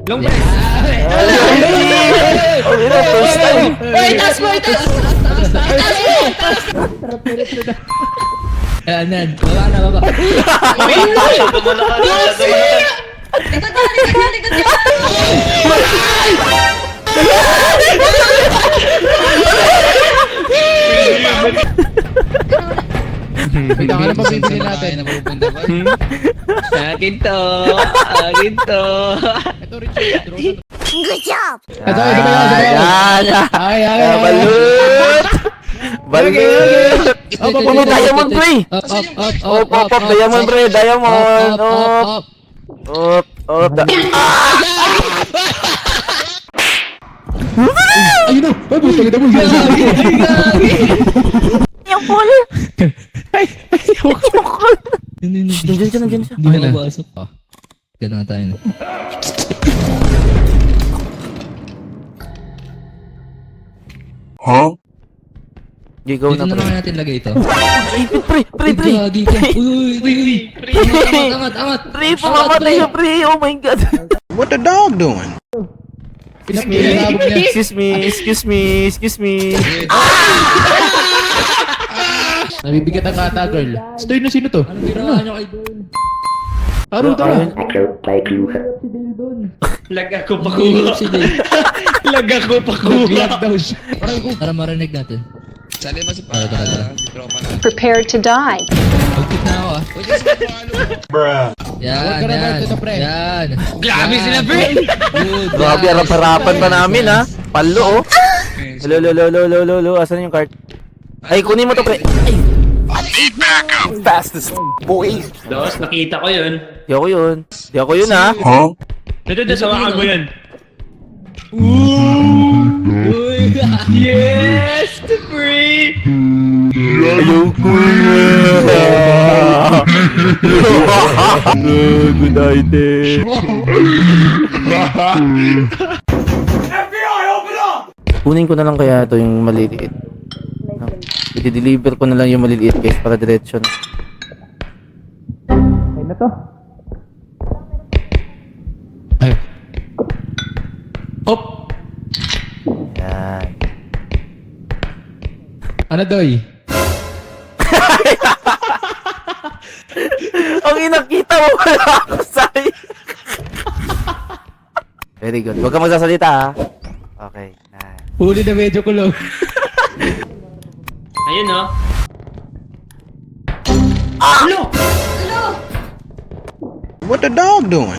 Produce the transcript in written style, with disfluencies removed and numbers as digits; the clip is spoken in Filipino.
Long press. First time. Itaas mo! Itaas mo! Ayan, baba na, baba. Likod yan! Ito ka na pa bibili natin. Akin to. Akin to. Ito, Richard. Good job! Ito ba yun? Ay. Balut! Balut! Puno diamond, pre! Up. Diamond, pre! Diamond! Up! Ayun o! Ay, buto kita mo. Yung pool! Ay, Nandiyan siya. Hindi na mabasok. Ganun na tayo. Gigaw Dito na, na pre. lang natin lagay ito. Pre! Gagi ka. Uy. Angat. Pre, pumamatay siya, pre! Oh my God! What the dog doing? Excuse me. Nabibigat ang kata, girl. Stoy na sino to? Anong ginawa nyo kay Don? Aro, tara. Laga ko pa kuha. Laga ko pa Nag-lag daw siya. Para marinig natin. Sali mo si Tara. tropa na. Prepared to die. Magkit na ako ah. Yan. Grabe sila, pre! Good. Grabe, harap-harapan pa namin, ha? Palo, oh. Hello. Asan yung cart? Ay, kunin mo to, pre. Ay! Fastest, boy. Dos, nakita ko yun. Di ako yun, ha? Ito, sawakan mo yun. Uy. Yes! Free! Ayoko Good idea. Kunin ko na lang kaya ito yung maliliit. I-deliver ko na lang yung maliliit guys para diretso na. Ayun na to. Ay. Hop. Yan. Ano, Doy? Ang inakita mo wala ako sa'yo. Very good. Huwag kang magsasalita ha. Okay. Nice. Huli na medyo kulong. Ayun, no? What the dog doing?